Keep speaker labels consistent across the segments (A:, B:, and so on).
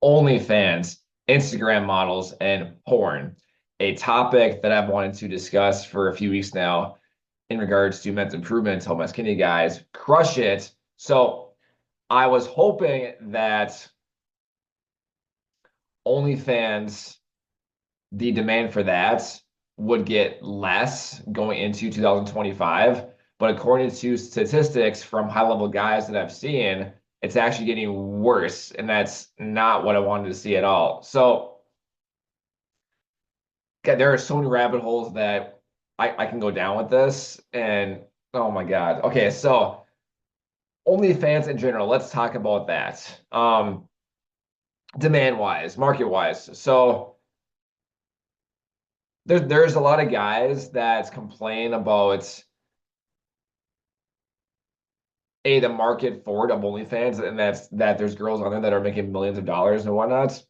A: OnlyFans, Instagram models, and porn, a topic that I've wanted to discuss for a few weeks now in regards to men's improvement, help my skinny guys crush it. So I was hoping that OnlyFans, the demand for that would get less going into 2025. But according to statistics from high-level guys that I've seen, it's actually getting worse, and that's not what I wanted to see at all. So, God, there are so many rabbit holes that I can go down with this, and oh my God. Okay, so OnlyFans in general, let's talk about that. Demand-wise, market-wise. So there's a lot of guys that complain about the market forward of OnlyFans, and that there's girls on there that are making millions of dollars and whatnot.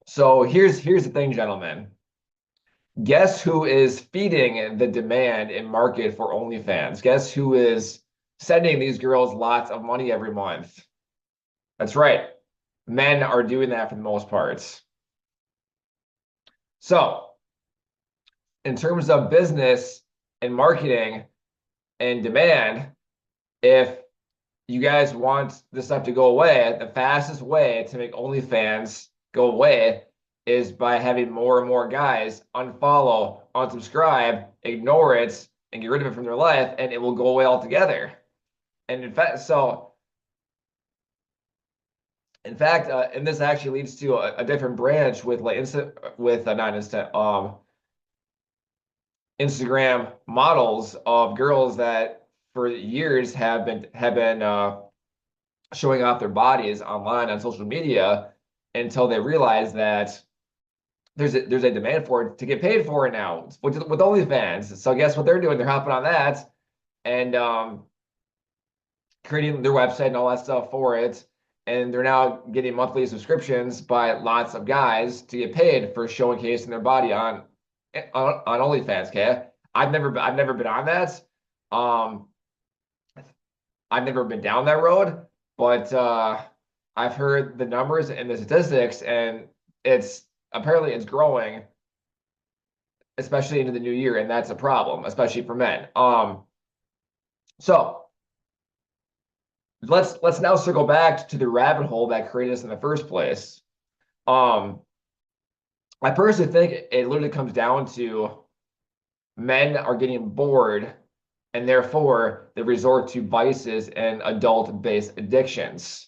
A: So here's the thing, gentlemen. Guess who is feeding the demand and market for OnlyFans? Guess who is sending these girls lots of money every month? That's right. Men are doing that for the most part. So, in terms of business and marketing and demand, if you guys want this stuff to go away, the fastest way to make OnlyFans go away is by having more and more guys unfollow, unsubscribe, ignore it, and get rid of it from their life, and it will go away altogether. And and this actually leads to a different branch with like not instant Instagram models of girls that for years have been showing off their bodies online on social media until they realize that there's a demand for it to get paid for it now with OnlyFans. So guess what they're doing? They're hopping on that and creating their website and all that stuff for it. And they're now getting monthly subscriptions by lots of guys to get paid for showcasing their body on OnlyFans. Okay, I've never been on that. Um, I've never been down that road, but I've heard the numbers and the statistics, and it's growing, especially into the new year, and that's a problem, especially for men. So let's now circle back to the rabbit hole that created us in the first place. Um, I personally think it literally comes down to men are getting bored, and therefore they resort to vices and adult-based addictions.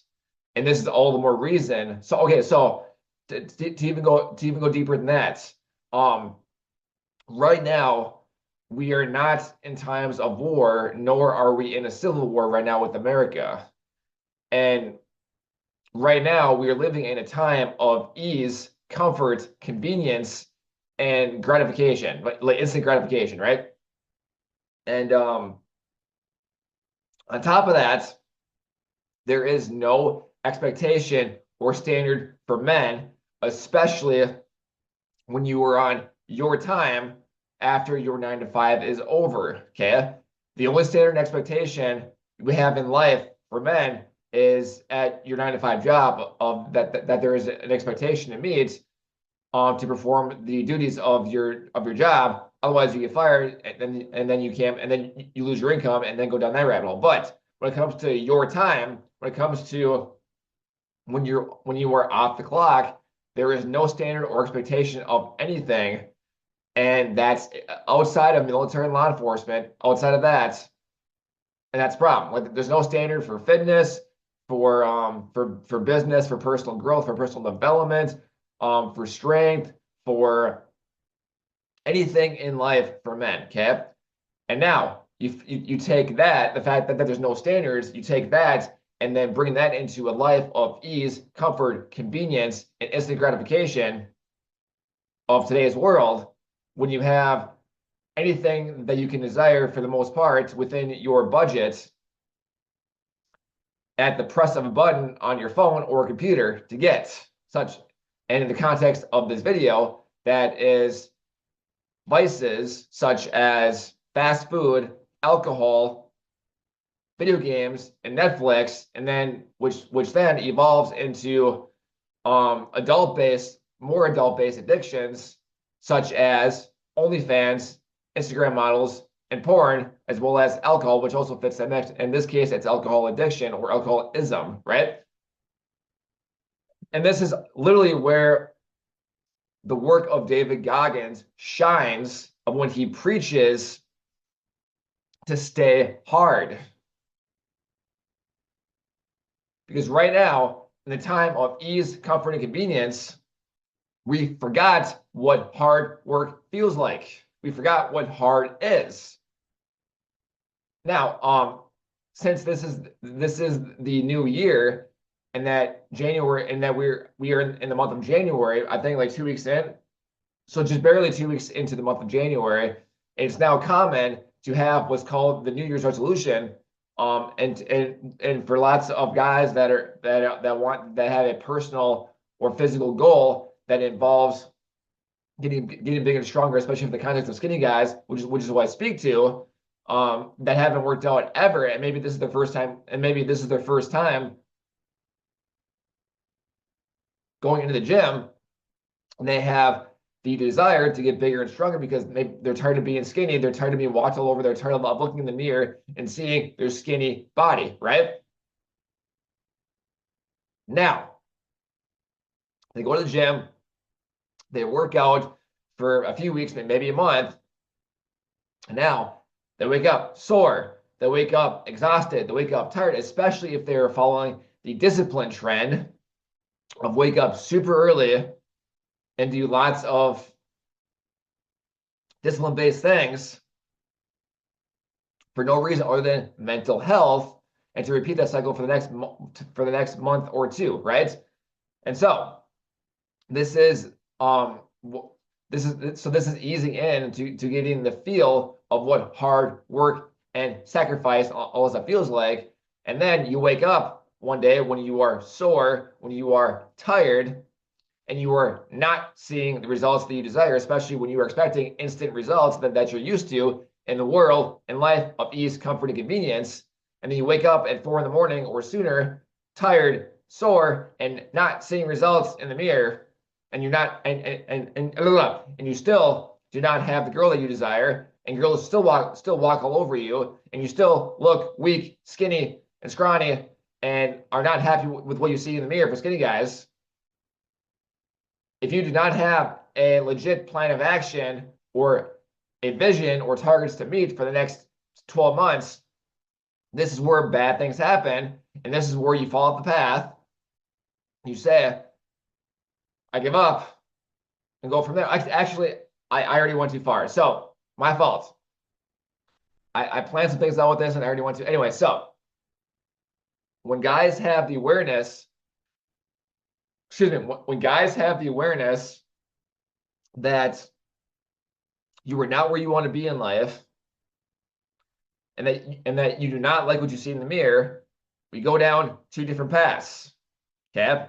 A: And this is all the more reason. So okay, so to even go deeper than that, um, right now we are not in times of war, nor are we in a civil war right now with America. And right now we are living in a time of ease, comfort, convenience, and gratification, like instant gratification, right? And on top of that, there is no expectation or standard for men, especially when you are on your time after your 9 to 5 is over. Okay. The only standard and expectation we have in life for men is at your 9 to 5 job of that there is an expectation to meet to perform the duties of your job. Otherwise, you get fired, and then you can't, and then you lose your income, and then go down that rabbit hole. But when it comes to your time, when it comes to when you are off the clock, there is no standard or expectation of anything, and that's outside of military and law enforcement. Outside of that, and that's a problem. Like there's no standard for fitness, for business, for personal growth, for personal development, for strength, for anything in life for men. Okay, and now you take that, the fact that there's no standards, you take that and then bring that into a life of ease, comfort, convenience, and instant gratification of today's world, when you have anything that you can desire for the most part within your budget at the press of a button on your phone or computer to get such. And in the context of this video, that is vices such as fast food, alcohol, video games, and Netflix, and then which then evolves into more adult-based addictions, such as OnlyFans, Instagram models, and porn, as well as alcohol, which also fits that next. In this case, it's alcohol addiction or alcoholism, right? And this is literally where the work of David Goggins shines of when he preaches to stay hard. Because right now, in the time of ease, comfort, and convenience, we forgot what hard work feels like. We forgot what hard is. Now, since this is the new year, and that January, and that we are in the month of January, I think like 2 weeks in, so just barely 2 weeks into the month of January, it's now common to have what's called the New Year's resolution. And for lots of guys that have a personal or physical goal that involves getting bigger and stronger, especially in the context of skinny guys, which is what I speak to, that haven't worked out ever, and maybe this is their first time, going into the gym, and they have the desire to get bigger and stronger because they're tired of being skinny, they're tired of being walked all over, they're tired of looking in the mirror and seeing their skinny body, right? Now, they go to the gym, they work out for a few weeks, maybe a month, and now they wake up sore, they wake up exhausted, they wake up tired, especially if they're following the discipline trend of wake up super early and do lots of discipline-based things for no reason other than mental health, and to repeat that cycle for the next month or two, right? And so this is easing in to getting the feel of what hard work and sacrifice all that feels like. And then you wake up one day when you are sore, when you are tired, and you are not seeing the results that you desire, especially when you are expecting instant results that you're used to in the world and life of ease, comfort, and convenience. And then you wake up at 4 a.m. or sooner, tired, sore, and not seeing results in the mirror, and you're not and you still do not have the girl that you desire, and girls still walk all over you, and you still look weak, skinny, and scrawny, and are not happy with what you see in the mirror for skinny guys. If you do not have a legit plan of action or a vision or targets to meet for the next 12 months, this is where bad things happen, and this is where you fall off the path. You say, I give up, and go from there. I already went too far, so my fault. I planned some things out with this, and I already went to. Anyway, so when guys have the awareness, when guys have the awareness that you are not where you want to be in life, and that you do not like what you see in the mirror, we go down 2 different paths. Okay?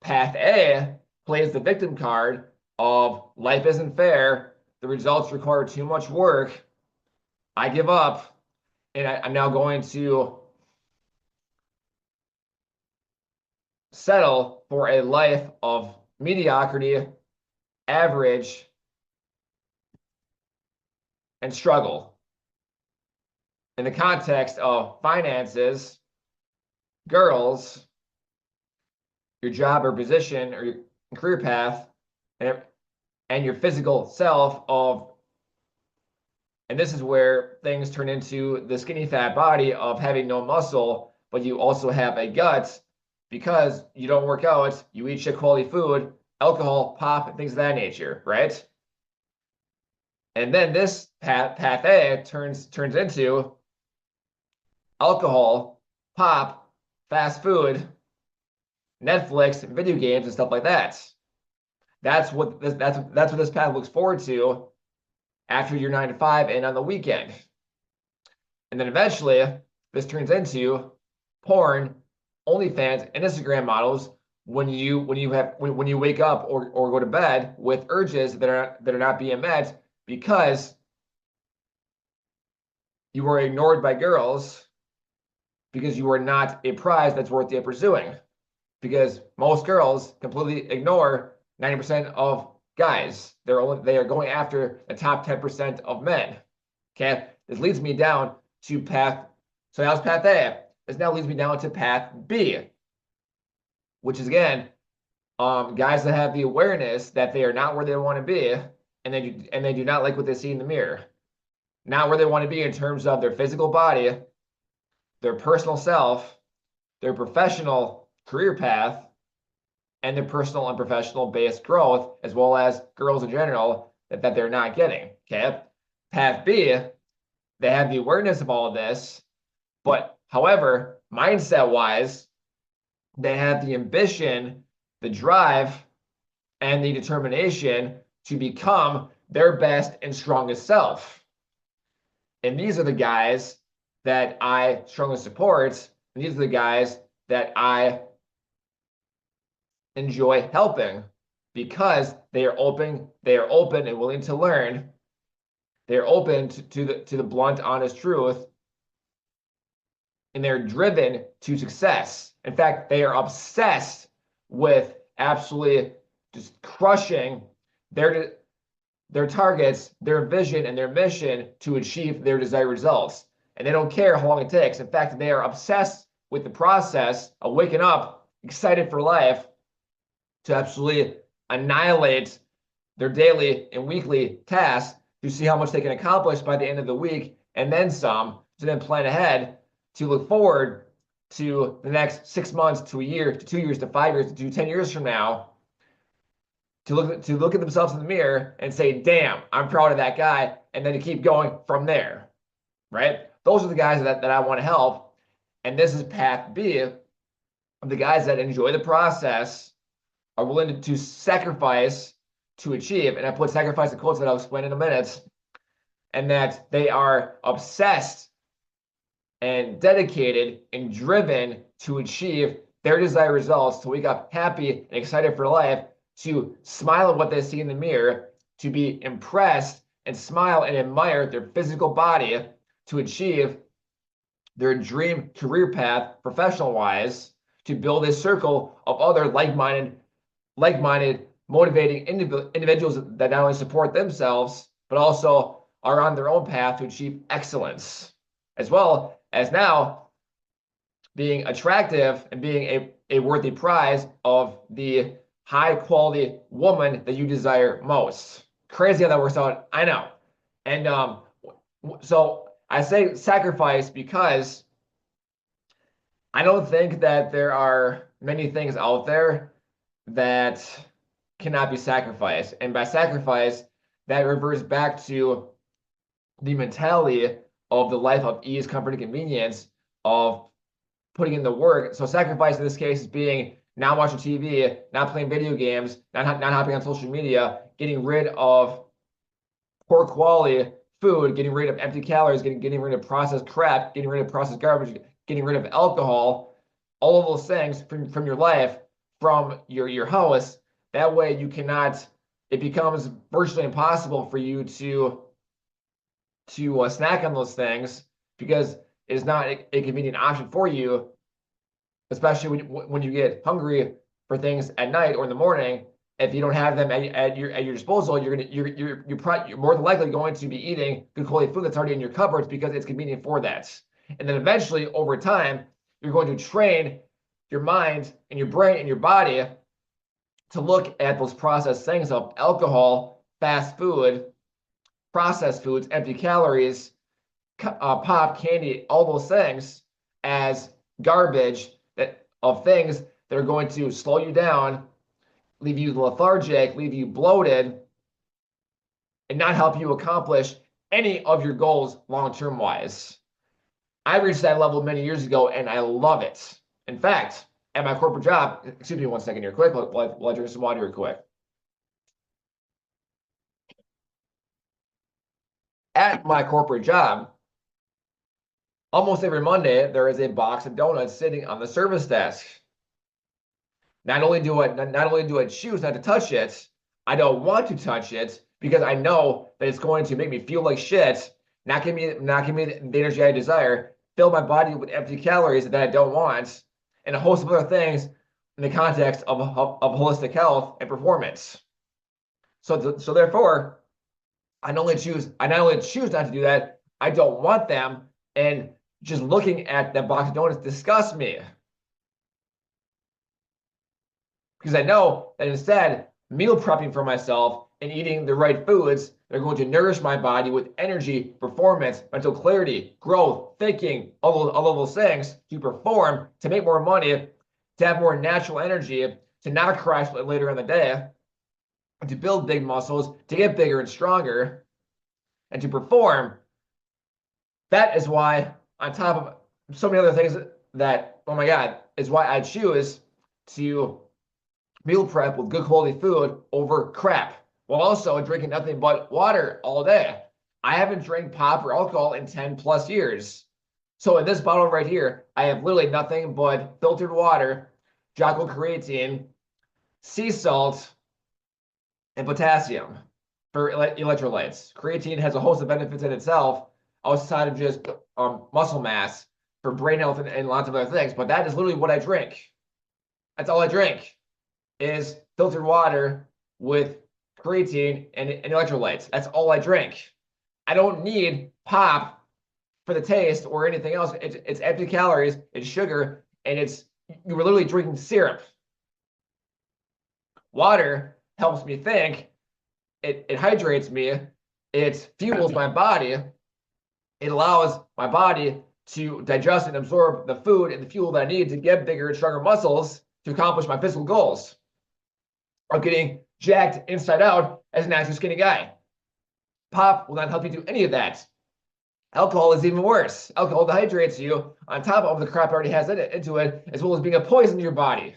A: Path A plays the victim card of life isn't fair, the results require too much work, I give up, and I'm now going to settle for a life of mediocrity, average, and struggle. In the context of finances, girls, your job or position or your career path, and your physical self and this is where things turn into the skinny fat body of having no muscle, but you also have a gut because you don't work out, you eat shit quality food, alcohol, pop, and things of that nature, right? And then this path A turns into alcohol, pop, fast food, Netflix, video games, and stuff like that. That's what this path looks forward to after your 9 to 5 and on the weekend. And then eventually this turns into porn, OnlyFans, and Instagram models when you wake up or go to bed with urges that are not being met because you are ignored by girls, because you are not a prize that's worth the pursuing. because most girls completely ignore 90% of guys. They are going after the top 10% of men. Okay, this leads me down to path. So that was path A. This now leads me down to path B, which is again, guys that have the awareness that they are not where they want to be, and they do not like what they see in the mirror, not where they want to be in terms of their physical body, their personal self, their professional career path, and their personal and professional based growth, as well as girls in general that they're not getting. Okay, path B, they have the awareness of all of this, but however, mindset wise, they have the ambition, the drive, and the determination to become their best and strongest self. And these are the guys that I strongly support. And these are the guys that I enjoy helping because they are open and willing to learn. They're open to the blunt, honest truth, and they're driven to success. In fact, they are obsessed with absolutely just crushing their targets, their vision, and their mission to achieve their desired results. And they don't care how long it takes. In fact, they are obsessed with the process of waking up excited for life to absolutely annihilate their daily and weekly tasks to see how much they can accomplish by the end of the week, and then some, to then plan ahead to look forward to the next 6 months to a year to 2 years to 5 years to 10 years from now, to look at themselves in the mirror and say, damn, I'm proud of that guy, and then to keep going from there, right? Those are the guys that I want to help. And this is path B of the guys that enjoy the process, are willing to sacrifice to achieve. And I put sacrifice in quotes that I'll explain in a minute. And that they are obsessed and dedicated and driven to achieve their desired results, to wake up happy and excited for life, to smile at what they see in the mirror, to be impressed and smile and admire their physical body, to achieve their dream career path professional wise, to build a circle of other like-minded, motivating individuals that not only support themselves, but also are on their own path to achieve excellence, as well as now being attractive and being a worthy prize of the high quality woman that you desire most. Crazy how that works out, I know. And so I say sacrifice because I don't think that there are many things out there that cannot be sacrificed. And by sacrifice, that reverts back to the mentality of the life of ease, comfort, and convenience of putting in the work. So sacrifice in this case is being not watching TV, not playing video games, not hopping on social media, getting rid of poor quality food, getting rid of empty calories, getting rid of processed crap, getting rid of processed garbage, getting rid of alcohol, all of those things from your life, from your house. That way you cannot, it becomes virtually impossible for you to snack on those things because it is not a convenient option for you, especially when you get hungry for things at night or in the morning. If you don't have them at your disposal, you're more than likely going to be eating good quality food that's already in your cupboards because it's convenient for that. And then eventually, over time, you're going to train your mind and your brain and your body to look at those processed things of alcohol, fast food, processed foods, empty calories, pop, candy, all those things as garbage of things that are going to slow you down, leave you lethargic, leave you bloated, and not help you accomplish any of your goals long-term wise. I reached that level many years ago, and I love it. In fact, at my corporate job, excuse me 1 second here, quick, while I drink some water here quick. At my corporate job, almost every Monday, there is a box of donuts sitting on the service desk. Not only do I choose not to touch it, I don't want to touch it because I know that it's going to make me feel like shit, not give me the energy I desire, fill my body with empty calories that I don't want, and a host of other things in the context of holistic health and performance. So therefore, I not only choose not to do that, I don't want them. And just looking at that box of donuts disgusts me. Because I know that instead, meal prepping for myself and eating the right foods, they're going to nourish my body with energy, performance, mental clarity, growth, thinking, all those things to perform, to make more money, to have more natural energy, to not crash later in the day, to build big muscles, to get bigger and stronger, and to perform. That is why, on top of so many other things that, oh my God, is why I choose to meal prep with good quality food over crap, while also drinking nothing but water all day. I haven't drank pop or alcohol in 10 plus years. So in this bottle right here, I have literally nothing but filtered water, JACKED creatine, sea salt, and potassium for electrolytes. Creatine has a host of benefits in itself outside of just muscle mass for brain health and lots of other things. But that is literally what I drink. That's all I drink is filtered water with creatine and electrolytes. That's all I drink. I don't need pop for the taste or anything else. It's empty calories, it's sugar, and you were literally drinking syrup. Water helps me think. It hydrates me. It fuels my body. It allows my body to digest and absorb the food and the fuel that I need to get bigger and stronger muscles to accomplish my physical goals of getting jacked inside out as a naturally skinny guy. Pop will not help you do any of that. Alcohol is even worse. Alcohol dehydrates you on top of the crap it already has into it, as well as being a poison to your body.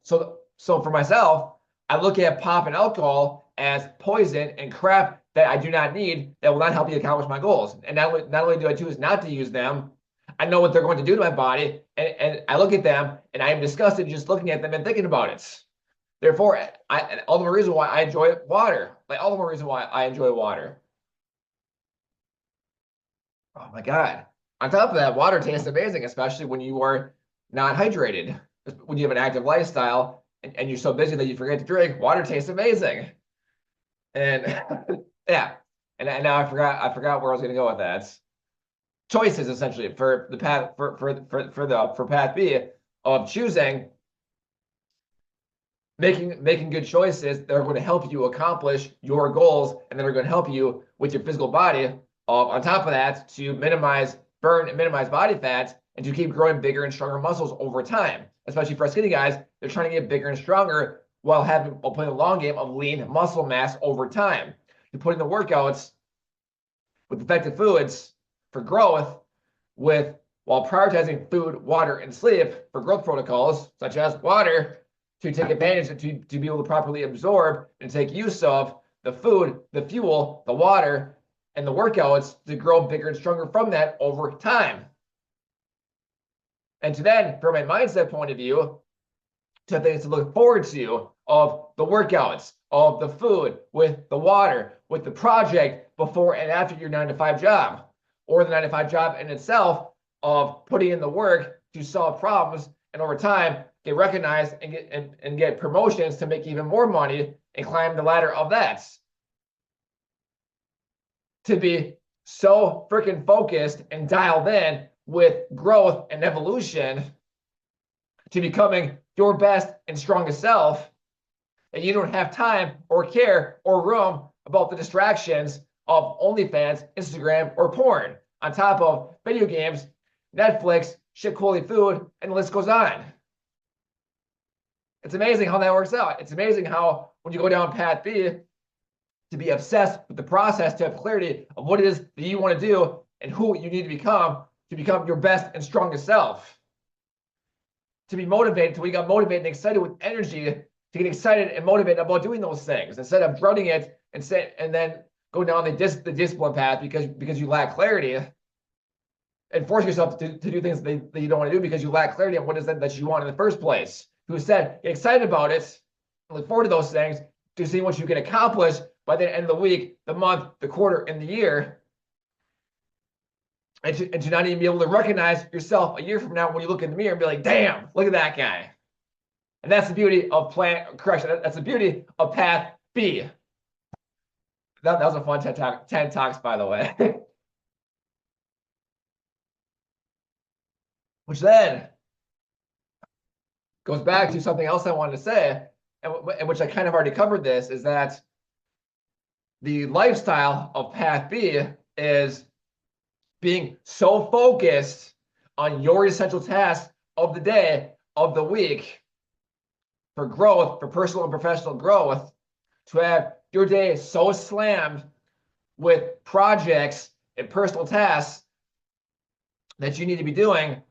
A: So for myself, I look at pop and alcohol as poison and crap that I do not need, that will not help me accomplish my goals. And not only do I choose not to use them, I know what they're going to do to my body, and I look at them, and I am disgusted just looking at them and thinking about it. Therefore, all the more reason why I enjoy water. Like, all the more reason why I enjoy water. Oh my God. On top of that, water tastes amazing, especially when you are not hydrated. When you have an active lifestyle and you're so busy that you forget to drink, water tastes amazing. And yeah. And now I forgot where I was going to go with that. Choices essentially for the path for path B of choosing making good choices that are going to help you accomplish your goals and that are going to help you with your physical body. On top of that, to minimize burn and minimize body fat and to keep growing bigger and stronger muscles over time. Especially for skinny guys, they're trying to get bigger and stronger while playing a long game of lean muscle mass over time. To put in the workouts with effective foods for growth, while prioritizing food, water, and sleep for growth protocols, such as water, to take advantage of, to be able to properly absorb and take use of the food, the fuel, the water, and the workouts to grow bigger and stronger from that over time. And to then, from a mindset point of view, to things to look forward to of the workouts, of the food, with the water, with the project before and after your 9-to-5 job, or the 9-to-5 job in itself of putting in the work to solve problems and over time get recognized and get promotions to make even more money and climb the ladder of that. To be so freaking focused and dialed in with growth and evolution to becoming your best and strongest self, and you don't have time or care or room about the distractions of OnlyFans, Instagram, or porn, on top of video games, Netflix, shit quality food, and the list goes on. It's amazing how that works out. It's amazing how when you go down path B, to be obsessed with the process, to have clarity of what it is that you want to do and who you need to become your best and strongest self. To be motivated, till we got motivated and excited with energy to get excited and motivated about doing those things instead of dreading it and then go down the discipline path because you lack clarity and force yourself to do things that you don't want to do because you lack clarity on what is that you want in the first place. Who said, get excited about it, look forward to those things to see what you can accomplish by the end of the week, the month, the quarter, and the year. and to not even be able to recognize yourself a year from now when you look in the mirror and be like, damn, look at that guy. And that's the beauty of correction. That's the beauty of path B. That was a fun TED Talks, by the way. Which then goes back to something else I wanted to say, and which I kind of already covered this, is that the lifestyle of path B is being so focused on your essential tasks of the day, of the week, for growth, for personal and professional growth, to have your day so slammed with projects and personal tasks that you need to be doing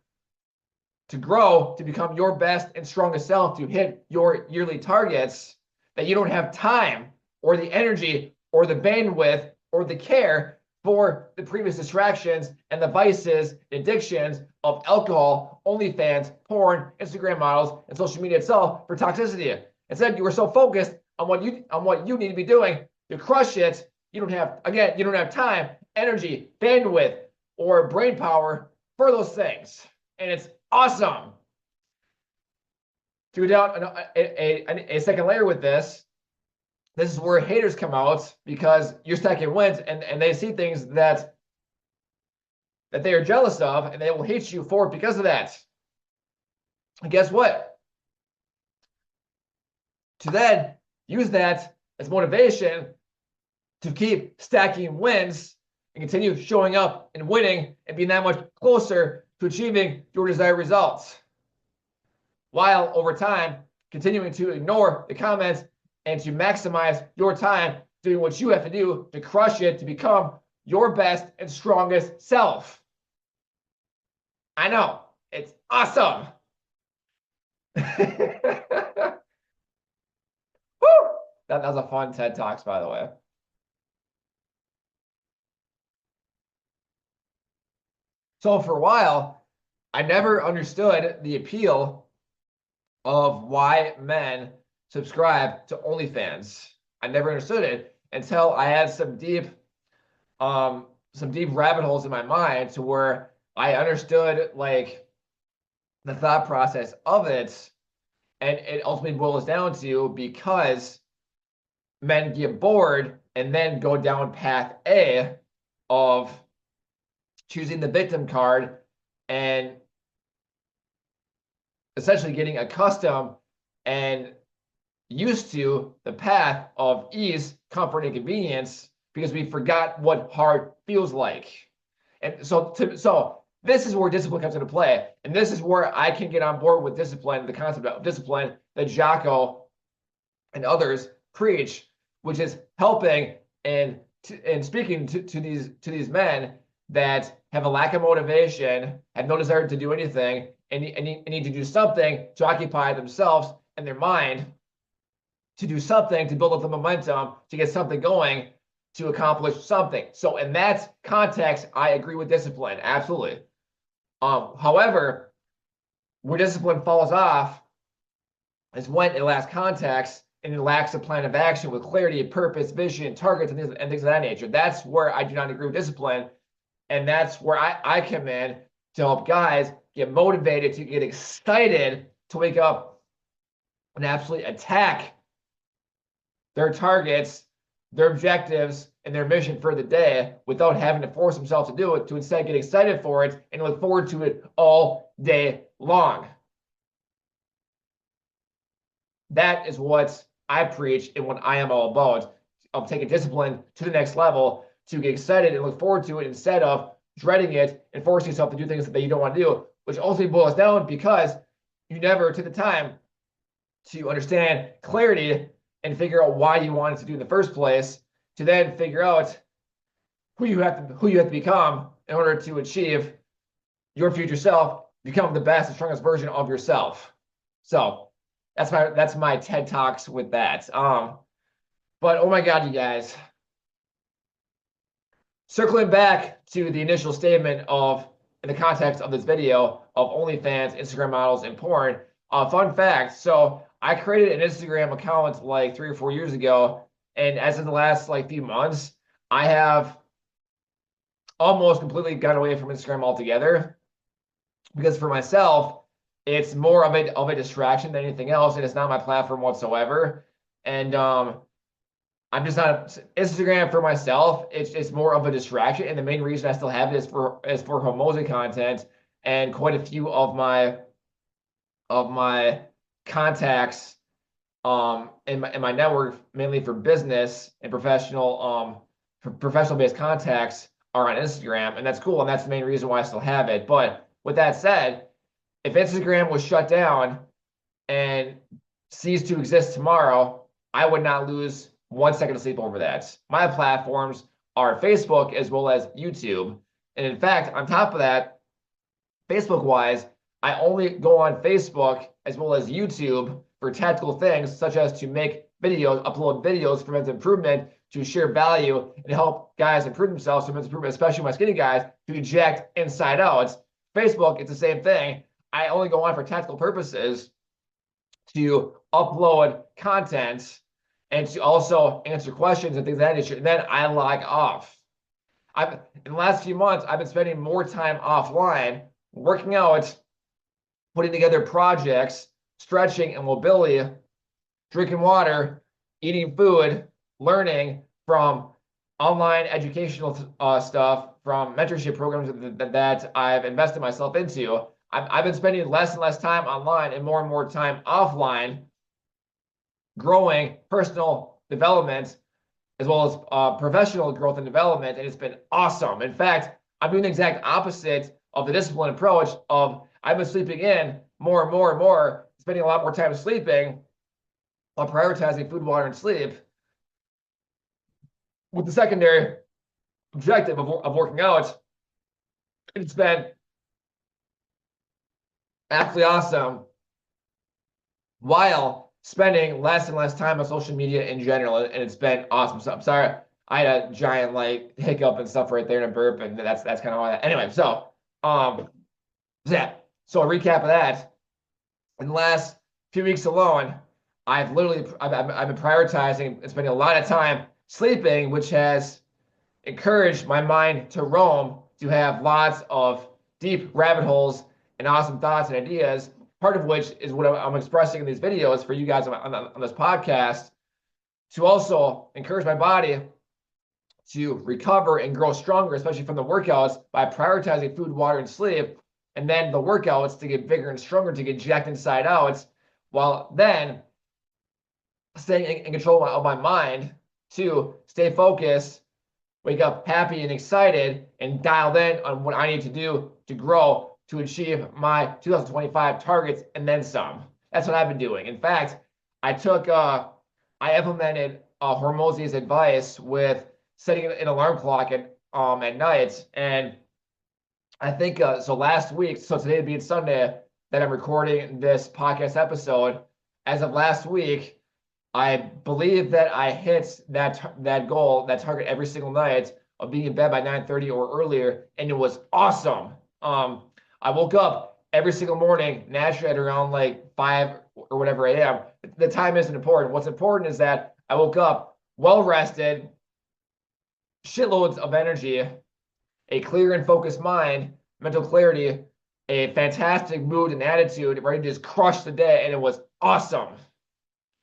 A: to grow, to become your best and strongest self, to hit your yearly targets, that you don't have time or the energy or the bandwidth or the care for the previous distractions and the vices, addictions of alcohol, OnlyFans, porn, Instagram models, and social media itself for toxicity. Instead, you were so focused on what you need to be doing to crush it. You don't have time, energy, bandwidth, or brain power for those things. And it's awesome. To go down a second layer with this is where haters come out, because you're stacking wins and they see things that they are jealous of, and they will hate you for it because of that. And guess what? To then use that as motivation to keep stacking wins and continue showing up and winning and being that much closer to achieving your desired results, while over time continuing to ignore the comments and to maximize your time doing what you have to do to crush it, to become your best and strongest self. I know, it's awesome. Woo! That was a fun TED Talks, by the way. So for a while, I never understood the appeal of why men subscribe to OnlyFans. I never understood it until I had some deep rabbit holes in my mind, to where I understood like the thought process of it. And it ultimately boils down to, because men get bored and then go down path A of choosing the victim card and essentially getting accustomed and used to the path of ease, comfort, and convenience, because we forgot what hard feels like. And so this is where discipline comes into play. And this is where I can get on board with discipline, the concept of discipline that Jocko and others preach, which is helping and speaking to these men that have a lack of motivation, have no desire to do anything, and need to do something to occupy themselves and their mind, to do something to build up the momentum, to get something going, to accomplish something. So in that context, I agree with discipline, absolutely. However, where discipline falls off is when it lacks context and it lacks a plan of action with clarity, purpose, vision, targets, and things of that nature. That's where I do not agree with discipline. And that's where I come in to help guys get motivated, to get excited, to wake up and absolutely attack their targets, their objectives, and their mission for the day without having to force themselves to do it, to instead get excited for it and look forward to it all day long. That is what I preach and what I am all about, of taking discipline to the next level, to get excited and look forward to it instead of dreading it and forcing yourself to do things that you don't want to do, which ultimately boils down because you never took the time to understand clarity and figure out why you wanted to do in the first place, to then figure out who you have to become in order to achieve your future self, become the best and strongest version of yourself. So that's my TED Talks with that. But oh my God, you guys. Circling back to the initial statement of, in the context of this video, of OnlyFans, Instagram models, and porn, fun fact. So I created an Instagram account like 3 or 4 years ago, and as of the last like few months, I have almost completely gone away from Instagram altogether, because for myself, it's more of a distraction than anything else, and it's not my platform whatsoever. And I'm just not Instagram for myself. It's more of a distraction, and the main reason I still have it is for Hormozy content, and quite a few of my contacts in my network, mainly for business and professional based contacts, are on Instagram, and that's cool, and that's the main reason why I still have it. But with that said, if Instagram was shut down and ceased to exist tomorrow, I would not lose 1 second of sleep over that. My platforms are Facebook as well as YouTube. And in fact, on top of that, Facebook wise, I only go on Facebook as well as YouTube for tactical things such as to make videos, upload videos for men's improvement, to share value and help guys improve themselves for men's improvement, especially my skinny guys, to be jacked inside out. Facebook, it's the same thing. I only go on for tactical purposes to upload content and to also answer questions and things of that nature. And then I log off. In the last few months, I've been spending more time offline, working out, putting together projects, stretching and mobility, drinking water, eating food, learning from online educational stuff, from mentorship programs that I've invested myself into. I've been spending less and less time online and more time offline, growing personal development as well as professional growth and development, and it's been awesome. In fact, I'm doing the exact opposite of the discipline approach of I've been sleeping in more and more, spending a lot more time sleeping while prioritizing food, water, and sleep, with the secondary objective of working out. It's been absolutely awesome while spending less and less time on social media in general, and it's been awesome. So I'm sorry, I had a giant like hiccup and stuff right there in a burp, and that's kind of all that. Anyway, so yeah. So a recap of that. In the last few weeks alone, I've been prioritizing and spending a lot of time sleeping, which has encouraged my mind to roam, to have lots of deep rabbit holes and awesome thoughts and ideas, part of which is what I'm expressing in these videos for you guys on this podcast, to also encourage my body to recover and grow stronger, especially from the workouts, by prioritizing food, water, and sleep, and then the workouts to get bigger and stronger, to get jacked inside out, while then staying in control of my mind to stay focused, wake up happy and excited, and dialed in on what I need to do to grow, to achieve my 2025 targets and then some. That's what I've been doing. In fact, I implemented Hormozy's advice with setting an alarm clock at night. And I think so last week, so today being Sunday that I'm recording this podcast episode, as of last week, I believe that I hit that goal, that target every single night of being in bed by 9:30 or earlier, and it was awesome. I woke up every single morning naturally at around like 5 or whatever a.m. The time isn't important. What's important is that I woke up well rested, shitloads of energy, a clear and focused mind, mental clarity, a fantastic mood and attitude, ready to just crush the day, and it was awesome.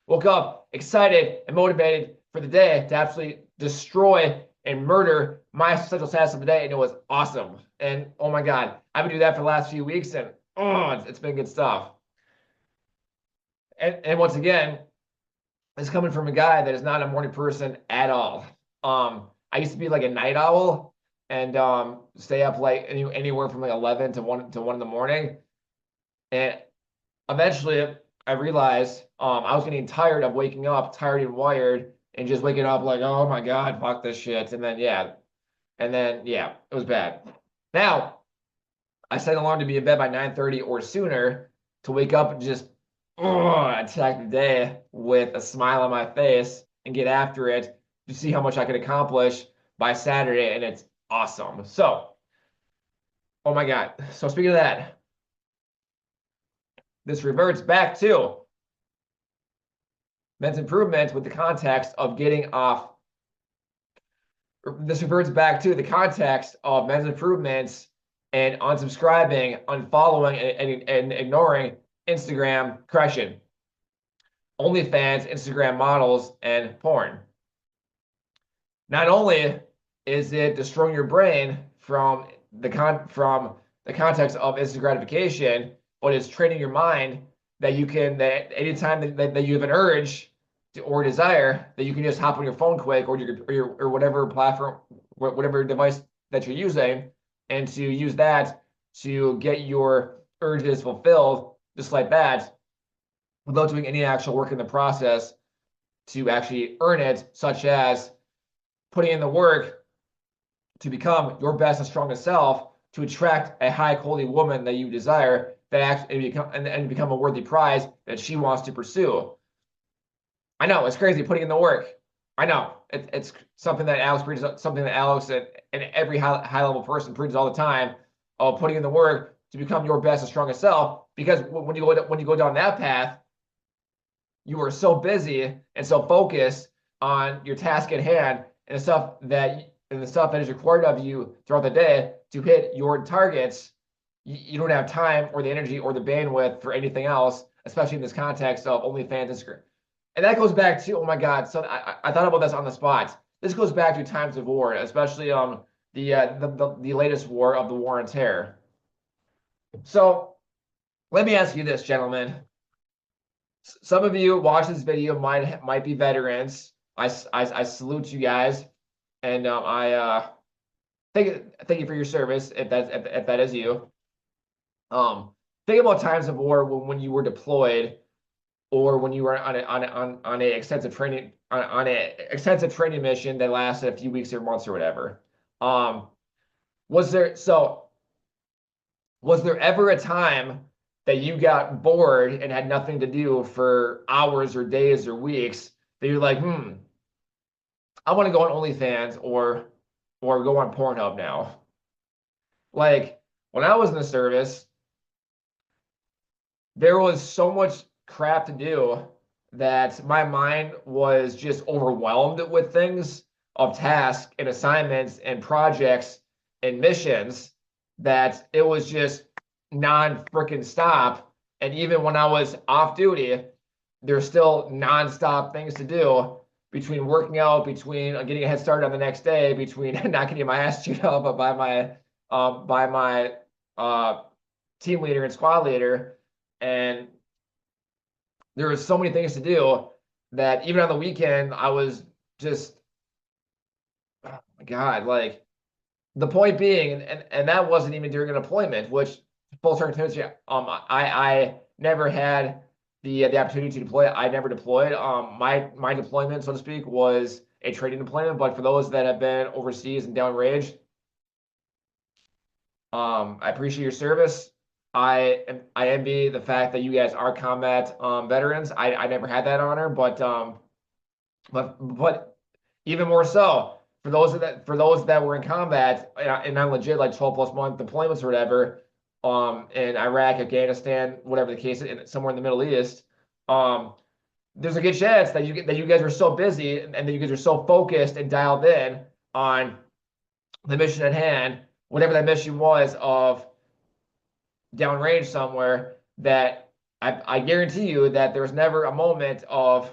A: Woke up excited and motivated for the day to absolutely destroy and murder my essential tasks of the day, and it was awesome. And oh my God, I've been doing that for the last few weeks, and it's been good stuff. And once again, it's coming from a guy that is not a morning person at all. I used to be like a night owl and stay up like anywhere from like 11 to 1 in the morning. And eventually I realized I was getting tired of waking up, tired and wired, and just waking up like, oh my God, fuck this shit. And then it was bad. Now I set an alarm to be in bed by 9:30 or sooner, to wake up and just attack the day with a smile on my face and get after it to see how much I can accomplish by Saturday, and it's awesome. So, oh my God. So speaking of that, this reverts back to men's improvement with the context of getting off this reverts back to the context of men's improvements and unsubscribing, unfollowing, and ignoring Instagram correction, OnlyFans, Instagram models, and porn. Not only is it destroying your brain from the context of instant gratification, but it's training your mind that you can, that anytime that you have an urge or desire, that you can just hop on your phone quick or whatever platform, whatever device that you're using, and to use that to get your urges fulfilled just like that, without doing any actual work in the process to actually earn it, such as putting in the work to become your best and strongest self, to attract a high quality woman that you desire, that actually become a worthy prize that she wants to pursue. I know it's crazy putting in the work. I know it's something that Alex preaches, something that Alex and every high level person preaches all the time, of putting in the work to become your best and strongest self. Because when you go down that path, you are so busy and so focused on your task at hand and the stuff that is required of you throughout the day to hit your targets. You don't have time or the energy or the bandwidth for anything else, especially in this context of OnlyFans, Instagram. And that goes back to, oh my God, so I thought about this on the spot. This goes back to times of war, especially the latest war of the war on terror. So let me ask you this, gentlemen. Some of you watch this video might be veterans. I salute you guys, and I thank you for your service if that is you. Think about times of war when you were deployed, or when you were on a extensive training mission that lasted a few weeks or months or whatever. Was there ever a time that you got bored and had nothing to do for hours or days or weeks, that you're like, I want to go on OnlyFans or go on Pornhub now? Like, when I was in the service, there was so much crap to do that my mind was just overwhelmed with things, of tasks and assignments and projects and missions, that it was just non-freaking stop. And even when I was off duty, there's still non-stop things to do, between working out, between getting a head start on the next day, between not getting my ass chewed up by my team leader and squad leader. And there was so many things to do that even on the weekend, I was just, oh my God, like, the point being, and that wasn't even during an deployment, which, full transparency, I never had the opportunity to deploy. I never deployed. My deployment, so to speak, was a training deployment. But for those that have been overseas and downrange, I appreciate your service. I envy the fact that you guys are combat veterans. I never had that honor, but even more so for those that were in combat and on legit like 12+ month deployments or whatever, in Iraq, Afghanistan, whatever the case is, somewhere in the Middle East, there's a good chance that you guys are so busy and that you guys are so focused and dialed in on the mission at hand, whatever that mission was, of downrange somewhere, that I guarantee you that there's never a moment of,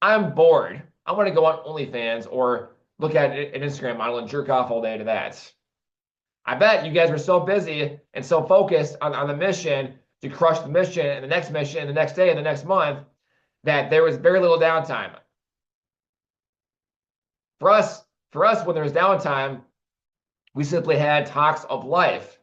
A: I'm bored, I want to go on OnlyFans or look at an Instagram model and jerk off all day to that. I bet you guys were so busy and so focused on the mission, to crush the mission and the next mission and the next day and the next month, that there was very little downtime. For us, when there was downtime, we simply had talks of life,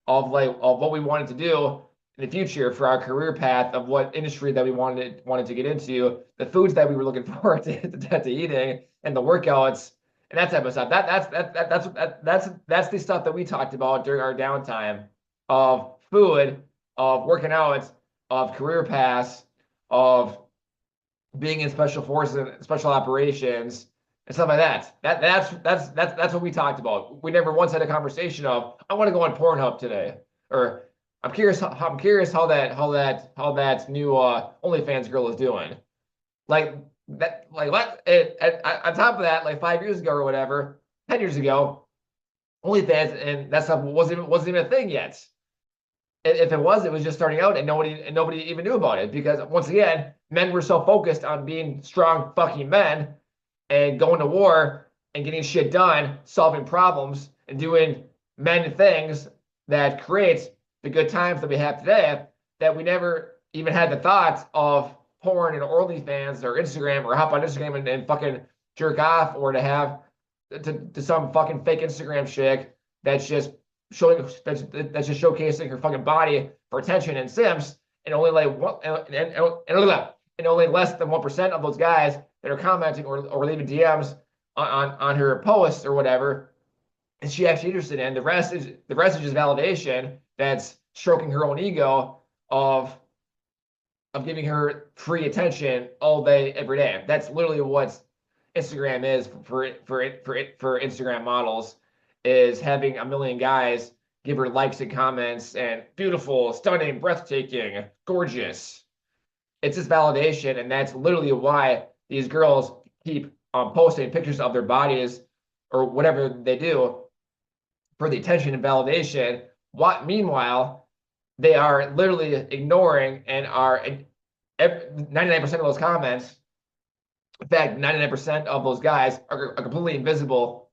A: of what we wanted to do in the future for our career path, of what industry that we wanted to get into, the foods that we were looking forward to eating, and the workouts and that type of stuff. That's the stuff that we talked about during our downtime, of food, of working out, of career paths, of being in special forces and special operations and stuff like that. That's what we talked about. We never once had a conversation of, I want to go on Pornhub today, or I'm curious how that new OnlyFans girl is doing. Like, that like what on top of that, like 5 years ago or whatever, 10 years ago, OnlyFans and that stuff wasn't even a thing yet. If it was just starting out and nobody even knew about it because once again, men were so focused on being strong fucking men and going to war and getting shit done, solving problems and doing men things that create the good times that we have today that we never even had the thought of porn and OnlyFans or Instagram or hop on Instagram and fucking jerk off or to have to some fucking fake Instagram chick that's just that's just showcasing her fucking body for attention and Sims, and only like one and only less than 1% of those guys that are commenting or leaving DMs on her posts or whatever is she actually interested in. The rest is just validation that's stroking her own ego of giving her free attention all day every day. That's literally what Instagram is for Instagram models, is having a million guys give her likes and comments and beautiful, stunning, breathtaking, gorgeous. It's just validation, and that's literally why these girls keep posting pictures of their bodies or whatever they do for the attention and validation. Meanwhile, they are literally ignoring and are 99% of those comments. In fact, 99% of those guys are completely invisible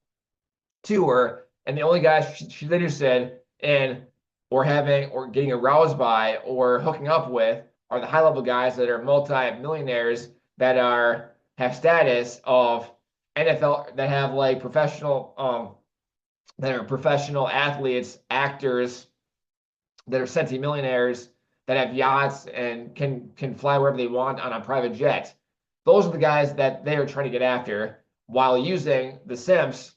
A: to her, and the only guys she's interested in or having or getting aroused by or hooking up with are the high-level guys that are multi-millionaires that have status of NFL, that have like that are professional athletes, actors, that are centimillionaires, that have yachts and can fly wherever they want on a private jet. Those are the guys that they are trying to get after while using the simps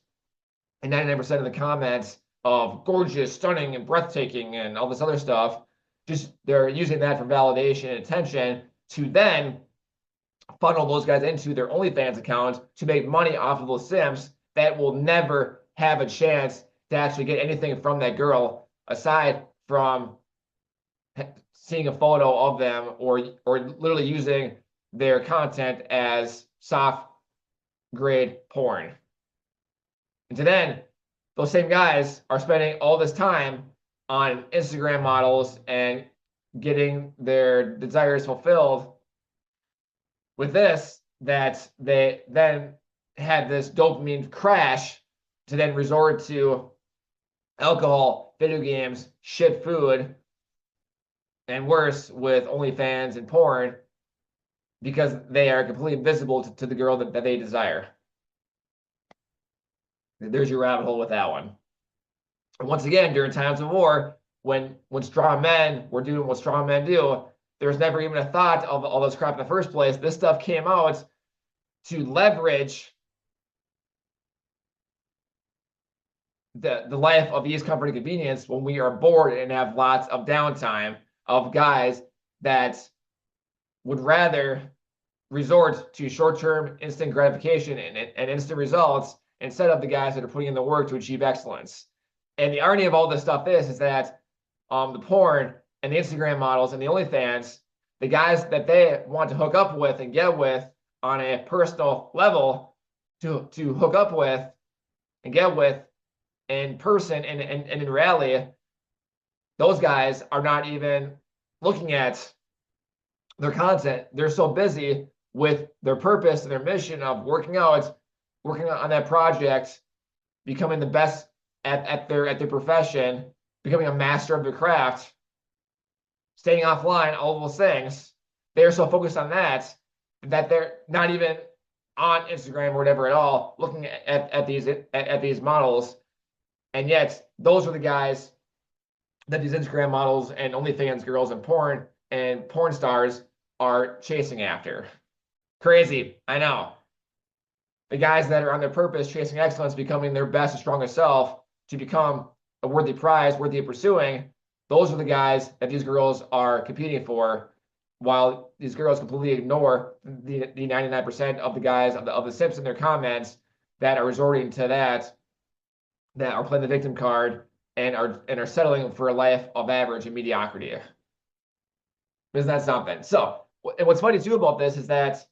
A: and 99% of the comments of gorgeous, stunning, and breathtaking and all this other stuff. Just they're using that for validation and attention to then funnel those guys into their OnlyFans account to make money off of those simps that will never have a chance to actually get anything from that girl aside from seeing a photo of them or literally using their content as soft grade porn. And to then, those same guys are spending all this time on Instagram models and getting their desires fulfilled with this, that they then had this dopamine crash to then resort to alcohol, video games, shit food, and worse with OnlyFans and porn because they are completely invisible to the girl that they desire. There's your rabbit hole with that one. And once again, during times of war, when strong men were doing what strong men do, there was never even a thought of all this crap in the first place. This stuff came out to leverage the life of ease, comfort, and convenience when we are bored and have lots of downtime, of guys that would rather resort to short-term instant gratification and instant results instead of the guys that are putting in the work to achieve excellence. And the irony of all this stuff is that the porn and the Instagram models and the OnlyFans, the guys that they want to hook up with and get with on a personal level, to hook up with and get with in person and in reality, those guys are not even looking at their content. They're so busy with their purpose and their mission of working on that project, becoming the best at their profession, becoming a master of their craft, staying offline, all of those things. They're so focused on that they're not even on Instagram or whatever at all, looking at these models. And yet, those are the guys that these Instagram models and OnlyFans girls and porn stars are chasing after. Crazy, I know. The guys that are on their purpose, chasing excellence, becoming their best and strongest self to become a worthy prize, worthy of pursuing, those are the guys that these girls are competing for, while these girls completely ignore the 99% of the guys of the simps in their comments that are resorting to that are playing the victim card and are settling for a life of average and mediocrity. Isn't that something? So, and what's funny too about this is that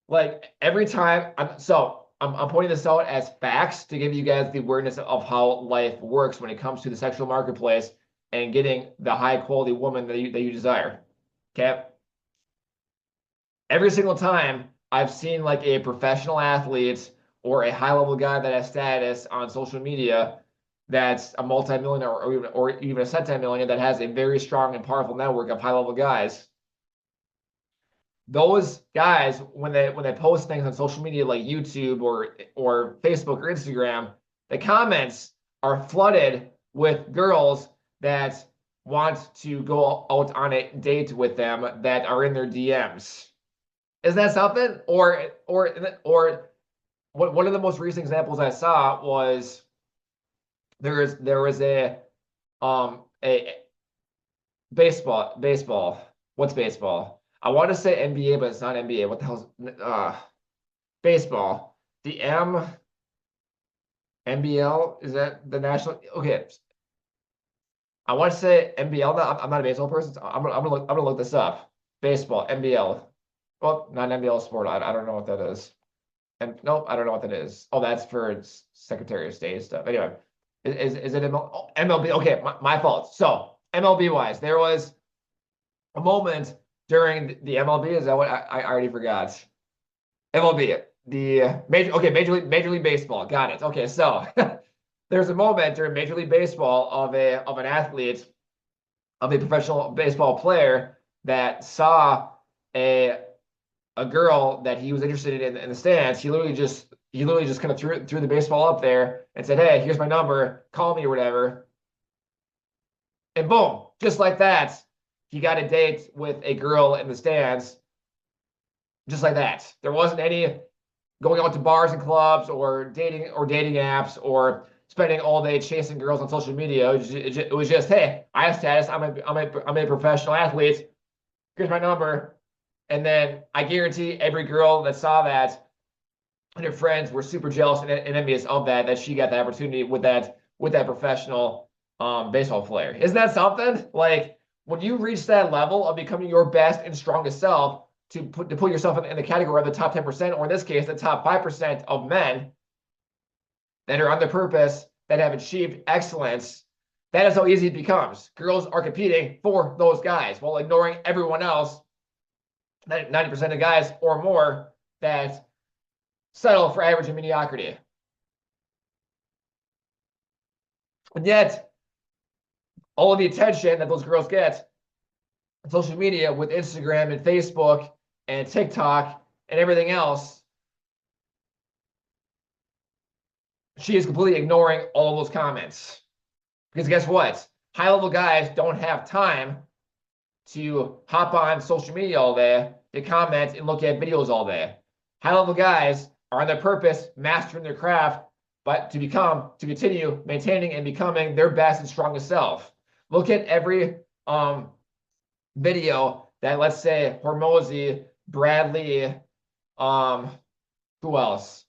A: Like every time I'm pointing this out as facts to give you guys the awareness of how life works when it comes to the sexual marketplace and getting the high quality woman that you desire. Okay. Every single time I've seen like a professional athlete or a high level guy that has status on social media that's a multi-millionaire or even a centimillionaire that has a very strong and powerful network of high level guys. Those guys, when they post things on social media like YouTube or Facebook or Instagram, the comments are flooded with girls that want to go out on a date with them that are in their DMs. Is that something? Or one of the most recent examples I saw was there was a baseball. What's baseball? I want to say NBA, but it's not NBA. What the hell's baseball? The NBL, is that the national? Okay, I want to say NBL. I'm not a baseball person. So I'm gonna look this up. Baseball, NBL. Well, not an NBL sport. I don't know what that is. And nope, I don't know what that is. Oh, that's for Secretary of State stuff. Anyway, is it MLB? Okay, my fault. So MLB wise, there was a moment during the MLB. Is that what I already forgot? MLB, the Major League Baseball. Got it. Okay, so there's a moment during Major League Baseball of an athlete, of a professional baseball player that saw a a girl that he was interested in the stands. He literally just kind of threw the baseball up there and said, "Hey, here's my number. Call me or whatever." And boom, just like that, he got a date with a girl in the stands. Just like that. There wasn't any going out to bars and clubs or dating apps or spending all day chasing girls on social media. It was just, hey, I have status. I'm a professional athlete. Here's my number. And then I guarantee every girl that saw that and her friends were super jealous and envious of that she got the opportunity with that professional baseball player. Isn't that something? Like when you reach that level of becoming your best and strongest self, to put yourself in the category of the top 10%, or in this case, the top 5% of men that are on their purpose, that have achieved excellence, that is how easy it becomes. Girls are competing for those guys while ignoring everyone else, 90% of guys or more that settle for average and mediocrity. And yet, all of the attention that those girls get on social media with Instagram and Facebook and TikTok and everything else, she is completely ignoring all of those comments. Because guess what? High level guys don't have time to hop on social media all day, to comment and look at videos all day. High level guys are on their purpose, mastering their craft, but to continue maintaining and becoming their best and strongest self. Look at every video that, let's say, Hormozy, Bradley, who else?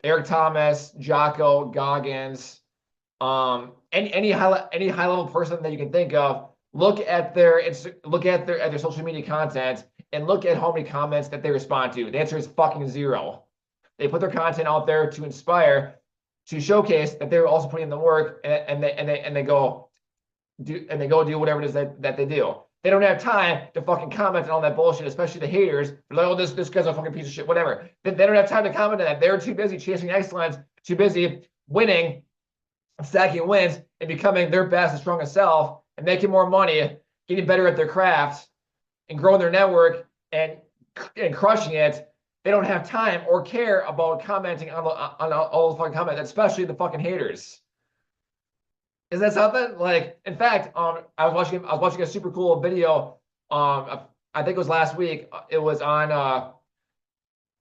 A: Eric Thomas, Jocko, Goggins, any high level person that you can think of. Look at their social media content and look at how many comments that they respond to. The answer is fucking zero. They put their content out there to inspire, to showcase that they're also putting in the work, and they go do whatever it is that they do. They don't have time to fucking comment on all that bullshit, especially the haters. They're like, oh, this guy's a fucking piece of shit, whatever. They don't have time to comment on that. They're too busy chasing excellence, too busy winning, stacking wins, and becoming their best and strongest self, and making more money, getting better at their craft, and growing their network, and crushing it. They don't have time or care about commenting on all the fucking comments, especially the fucking haters. Is that something? Like, in fact, I was watching a super cool video. I think it was last week. It was on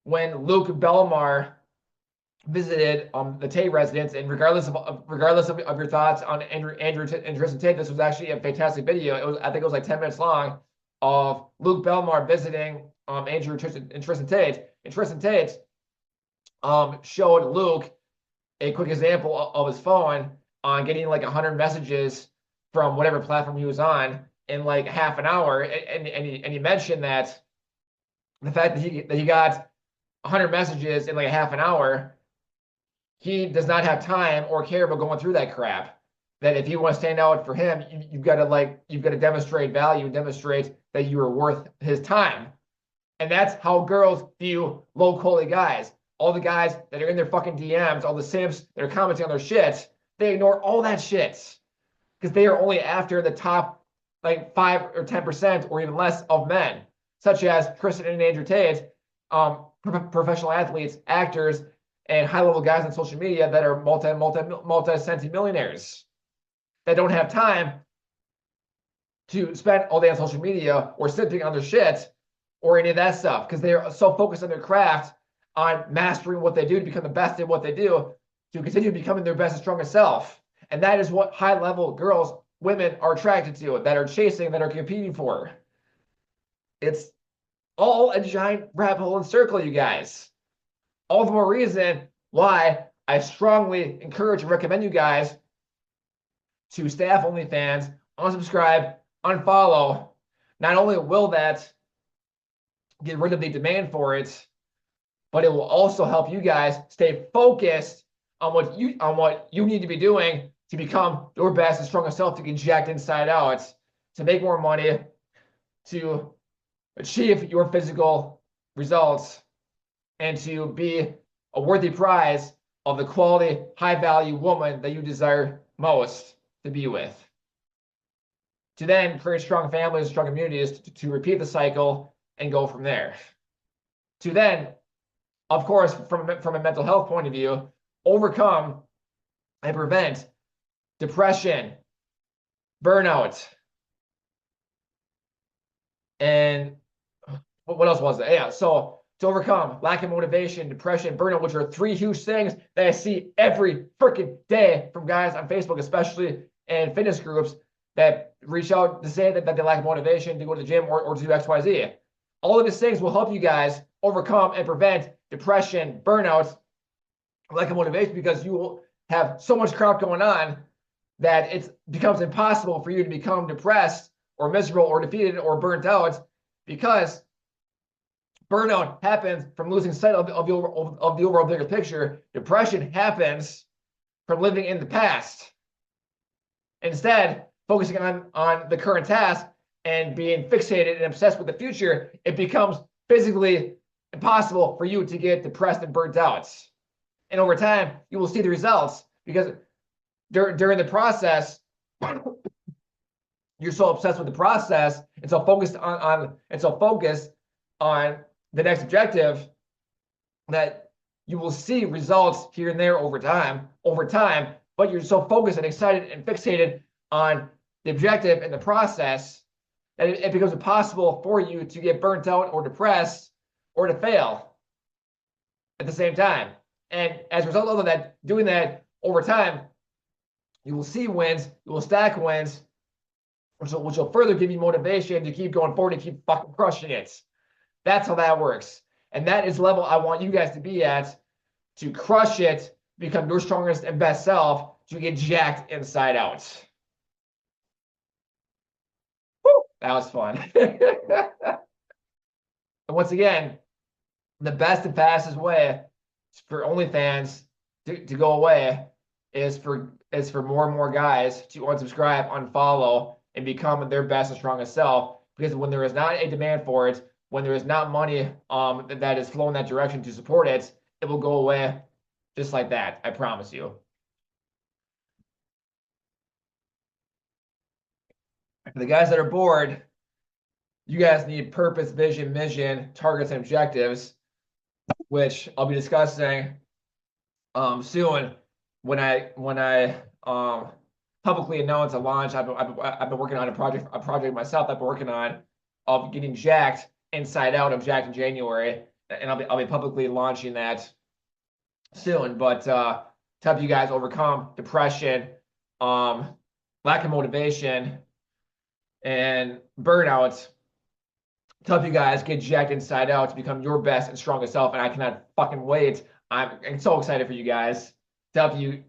A: when Luke Belmar visited the Tate residence, and regardless of your thoughts on Andrew and Tristan Tate, this was actually a fantastic video. I think it was like 10 minutes long, of Luke Belmar visiting Andrew and Tristan Tate. And Tristan Tate showed Luke a quick example of his phone on getting like 100 messages from whatever platform he was on in like half an hour. And he mentioned that The fact that he got 100 messages in like a half an hour, he does not have time or care about going through that crap. That if you want to stand out for him, you've got to demonstrate value, demonstrate that you are worth his time. And that's how girls view low quality guys. All the guys that are in their fucking DMs, all the simps that are commenting on their shit, they ignore all that shit because they are only after the top like 5 or 10% or even less of men, such as Kristen and Andrew Tate, professional athletes, actors, and high level guys on social media that are multi millionaires that don't have time to spend all day on social media or sitting on their shit or any of that stuff because they are so focused on their craft, on mastering what they do to become the best at what they do, to continue becoming their best and strongest self. And that is what high level girls, women are attracted to, that are chasing, that are competing for. It's all a giant rabbit hole and circle, you guys. All the more reason why I strongly encourage and recommend you guys to staff OnlyFans, unsubscribe, unfollow. Not only will that get rid of the demand for it, but it will also help you guys stay focused on what you need to be doing to become your best and strongest self, to get jacked inside out, to make more money, to achieve your physical results, and to be a worthy prize of the quality, high-value woman that you desire most to be with. To then create strong families, strong communities, to repeat the cycle and go from there. To then, of course, from a mental health point of view, overcome and prevent depression, burnout, and what else was it? Yeah, so to overcome lack of motivation, depression, burnout, which are 3 huge things that I see every freaking day from guys on Facebook, especially in fitness groups that reach out to say that they lack motivation to go to the gym or to do XYZ. All of these things will help you guys overcome and prevent depression, burnout, lack of motivation, because you will have so much crap going on that it becomes impossible for you to become depressed or miserable or defeated or burnt out, because burnout happens from losing sight of the overall bigger picture. Depression happens from living in the past. Instead, focusing on the current task and being fixated and obsessed with the future, it becomes physically impossible for you to get depressed and burnt out. And over time, you will see the results, because during the process, you're so obsessed with the process and so focused on the next objective that you will see results here and there over time, but you're so focused and excited and fixated on the objective and the process that it becomes impossible for you to get burnt out or depressed or to fail at the same time. And as a result of that, doing that over time, you will see wins, you will stack wins, which will further give you motivation to keep going forward and keep fucking crushing it. That's how that works. And that is the level I want you guys to be at, to crush it, become your strongest and best self, to get jacked inside out. Woo, that was fun. And once again, the best and fastest way for OnlyFans to go away is for more and more guys to unsubscribe, unfollow, and become their best and strongest self. Because when there is not a demand for it, when there is not money that is flowing that direction to support it, it will go away just like that. I promise you. For the guys that are bored, you guys need purpose, vision, mission, targets, and objectives, which I'll be discussing soon when I publicly announce a launch. I've been working on a project myself. I've been working on of getting jacked inside out. I'm jacked in January, and I'll be publicly launching that soon. But to help you guys overcome depression, lack of motivation, and burnout, to help you guys get jacked inside out to become your best and strongest self. And I cannot fucking wait. I'm so excited for you guys to help you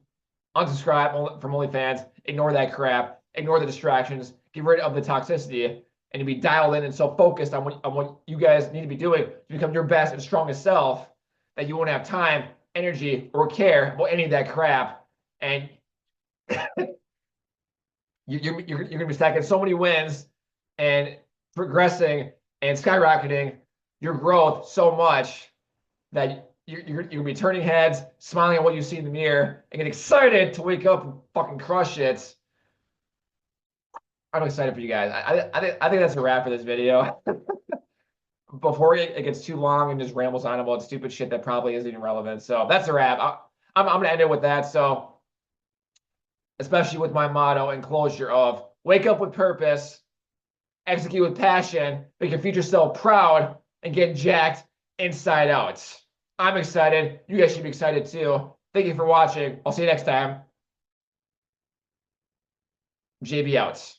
A: unsubscribe from OnlyFans, ignore that crap, ignore the distractions, get rid of the toxicity, and to be dialed in and so focused on what you guys need to be doing to become your best and strongest self that you won't have time, energy, or care about any of that crap. And you're going to be stacking so many wins and progressing and skyrocketing your growth so much that you're going to be turning heads, smiling at what you see in the mirror, and get excited to wake up and fucking crush it. I'm excited for you guys. I think that's a wrap for this video. Before it gets too long and just rambles on about stupid shit that probably isn't even relevant. So that's a wrap. I'm going to end it with that. So, especially with my motto and closure of wake up with purpose, execute with passion, make your future self proud, and get jacked inside out. I'm excited. You guys should be excited too. Thank you for watching. I'll see you next time. JB out.